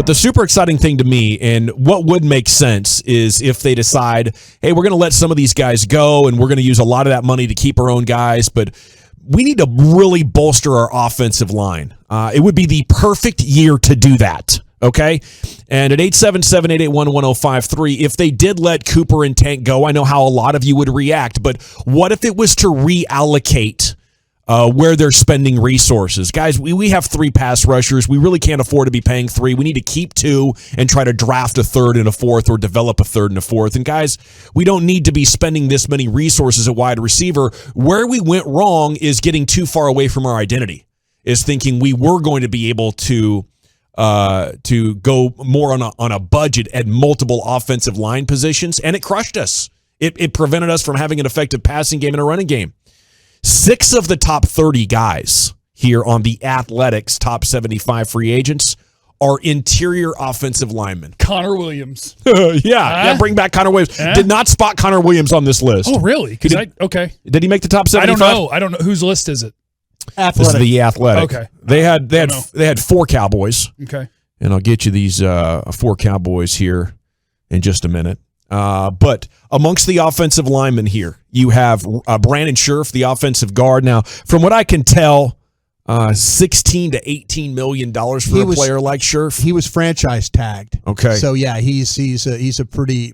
But the super exciting thing to me, and what would make sense, is if they decide, hey, we're going to let some of these guys go, and we're going to use a lot of that money to keep our own guys, but we need to really bolster our offensive line. It would be the perfect year to do that, okay? And at 877-881-1053, if they did let Cooper and Tank go, I know how a lot of you would react, but what if it was to reallocate where they're spending resources? Guys, we have 3 pass rushers. We really can't afford to be paying 3. We need to keep 2 and try to draft a 3rd and a 4th or develop a 3rd and a 4th. And guys, we don't need to be spending this many resources at wide receiver. Where we went wrong is getting too far away from our identity, is thinking we were going to be able to go more on a budget at multiple offensive line positions, and it crushed us. It prevented us from having an effective passing game and a running game. 6 of the top 30 guys here on the Athletics top 75 free agents are interior offensive linemen. Connor Williams. Yeah, bring back Connor Williams. Did not spot Connor Williams on this list. Oh, really? Okay. Did he make the top 75? I don't know. Whose list is it? Athletic. This is the Athletic. Okay. They had 4 Cowboys. Okay. And I'll get you these 4 Cowboys here in just a minute. But amongst the offensive linemen here, you have Brandon Scherff, the offensive guard. Now, from what I can tell, $16 to $18 million for a player like Scherff. He was franchise tagged. Okay. So yeah, he's a pretty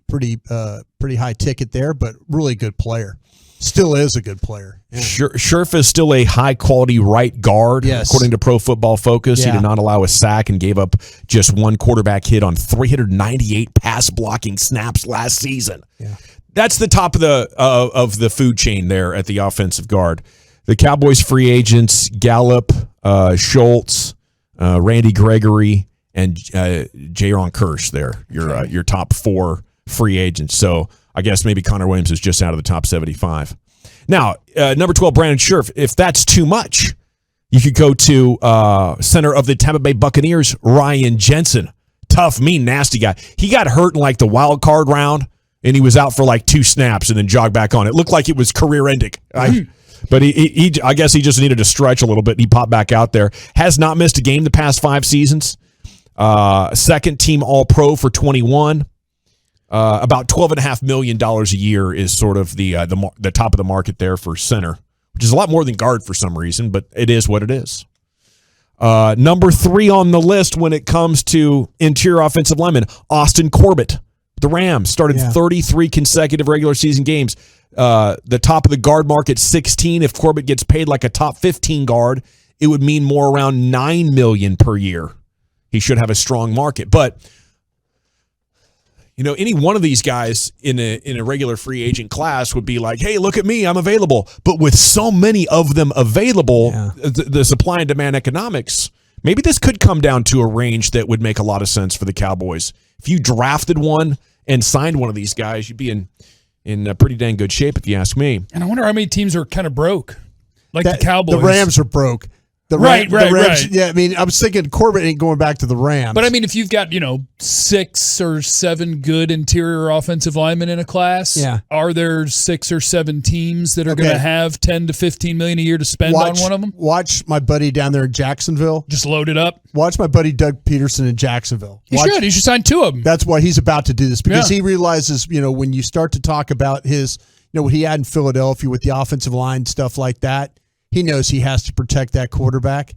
high ticket there, but really good player. Still is a good player. Yeah. Scherff is still a high-quality right guard, yes. According to Pro Football Focus. Yeah. He did not allow a sack and gave up just 1 quarterback hit on 398 pass-blocking snaps last season. Yeah. That's the top of the food chain there at the offensive guard. The Cowboys free agents, Gallup, Schultz, Randy Gregory, and Jaron Kearse there, your top 4 free agents. So I guess maybe Connor Williams is just out of the top 75. Now, number 12, Brandon Scherff. If that's too much, you could go to center of the Tampa Bay Buccaneers, Ryan Jensen. Tough, mean, nasty guy. He got hurt in like the wild card round, and he was out for like 2 snaps and then jogged back on. It looked like it was career-ending. But I guess he just needed to stretch a little bit, and he popped back out there. Has not missed a game the past 5 seasons. Second team All-Pro for 21. About $12.5 million a year is sort of the top of the market there for center, which is a lot more than guard for some reason, but it is what it is. Number 3 on the list when it comes to interior offensive linemen, Austin Corbett. The Rams started 33 consecutive regular season games. The top of the guard market, 16. If Corbett gets paid like a top 15 guard, it would mean more around $9 million per year. He should have a strong market, but any one of these guys in a regular free agent class would be like, hey, look at me, I'm available. But with so many of them available, the supply and demand economics, maybe this could come down to a range that would make a lot of sense for the Cowboys. If you drafted one and signed one of these guys, you'd be in pretty dang good shape, if you ask me. And I wonder how many teams are kind of broke, like the Cowboys. The Rams are broke. Right. Yeah, I mean, I was thinking Corbett ain't going back to the Rams. But I mean, if you've got 6 or 7 good interior offensive linemen in a class, are there 6 or 7 teams that are going to have $10 to $15 million a year to spend on one of them? Watch my buddy down there in Jacksonville. Just load it up. Watch my buddy Doug Peterson in Jacksonville. He should sign 2 of them. That's why he's about to do this, because he realizes, when you start to talk about his, what he had in Philadelphia with the offensive line, stuff like that. He knows he has to protect that quarterback.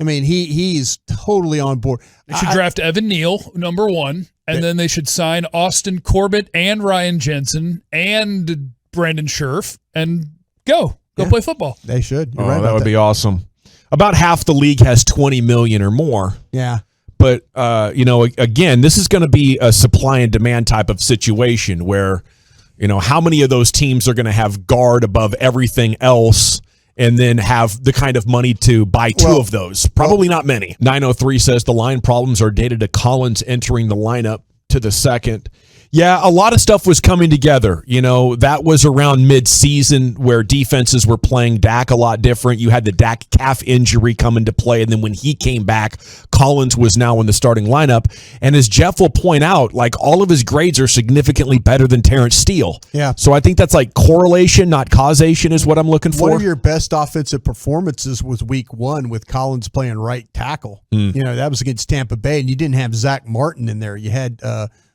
I mean, he's totally on board. They should draft Evan Neal, number 1, and then they should sign Austin Corbett and Ryan Jensen and Brandon Scherff and go play football. They should. You're right that would be awesome. About half the league has $20 million or more. Yeah. But, again, this is going to be a supply and demand type of situation where, how many of those teams are going to have guard above everything else and then have the kind of money to buy 2 of those? Probably not many. 903 says the line problems are dated to Collins entering the lineup to the second. Yeah, a lot of stuff was coming together. That was around mid-season where defenses were playing Dak a lot different. You had the Dak calf injury come into play, and then when he came back, Collins was now in the starting lineup. And as Jeff will point out, all of his grades are significantly better than Terrence Steele. Yeah. So I think that's correlation, not causation, is what I'm looking for. One of your best offensive performances was week 1 with Collins playing right tackle. That was against Tampa Bay, and you didn't have Zach Martin in there. You had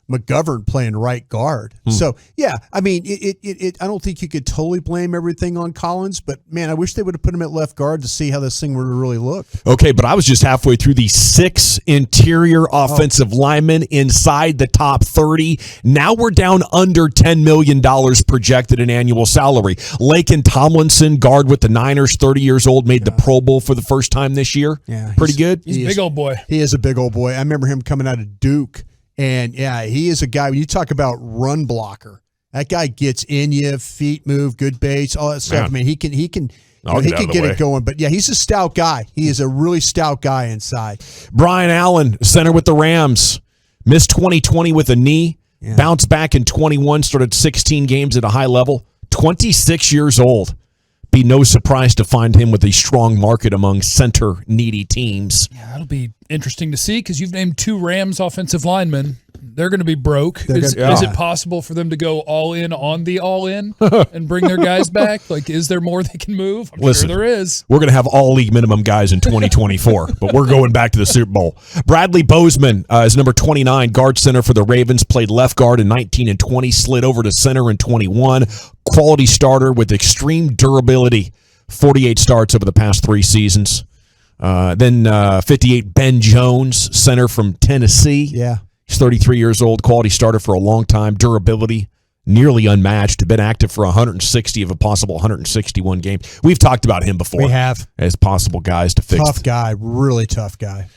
McGovern playing right guard. So, yeah, I mean, I don't think you could totally blame everything on Collins, but, man, I wish they would have put him at left guard to see how this thing would really look. Okay, but I was just halfway through the 6 interior offensive linemen inside the top 30. Now we're down under $10 million projected in annual salary. Laken Tomlinson, guard with the Niners, 30 years old, made the Pro Bowl for the first time this year. Yeah, pretty good. He's a big old boy. He is a big old boy. I remember him coming out of Duke. And, yeah, he is a guy, when you talk about run blocker, that guy gets in you, feet move, good base, all that stuff. Yeah. I mean, he can get it going. But, yeah, he's a stout guy. He is a really stout guy inside. Brian Allen, center with the Rams, missed 2020 with a knee, bounced back in 21, started 16 games at a high level, 26 years old. Be no surprise to find him with a strong market among center-needy teams. Yeah, that'll be interesting to see because you've named 2 Rams offensive linemen. They're going to be broke. Is it possible for them to go all in on the all-in and bring their guys back? Is there more they can move? I'm sure there is. We're going to have all league minimum guys in 2024, but we're going back to the Super Bowl. Bradley Bozeman is number 29, guard center for the Ravens, played left guard in 19 and 20, slid over to center in 21. Quality starter with extreme durability, 48 starts over the past 3 seasons. Then 58, Ben Jones, center from Tennessee. Yeah. He's 33 years old, quality starter for a long time, durability nearly unmatched, been active for 160 of a possible 161 games. We've talked about him before. We have. As possible guys to fix. Tough guy, really tough guy.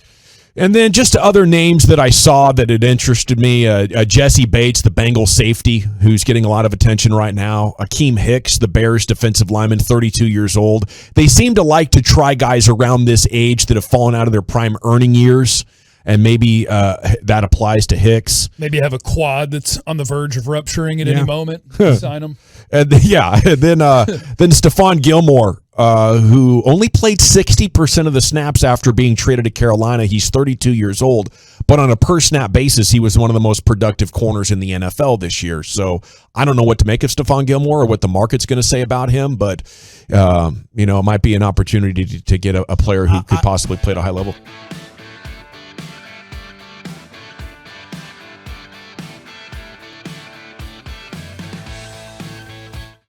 And then just other names that I saw that had interested me, Jesse Bates, the Bengals safety, who's getting a lot of attention right now. Akeem Hicks, the Bears defensive lineman, 32 years old. They seem to like to try guys around this age that have fallen out of their prime earning years. And maybe that applies to Hicks. Maybe have a quad that's on the verge of rupturing at any moment. Sign him. And then Stefan Gilmore, who only played 60% of the snaps after being traded to Carolina. He's 32 years old. But on a per-snap basis, he was one of the most productive corners in the NFL this year. So I don't know what to make of Stefan Gilmore or what the market's going to say about him. But, it might be an opportunity to get a player who could possibly play at a high level.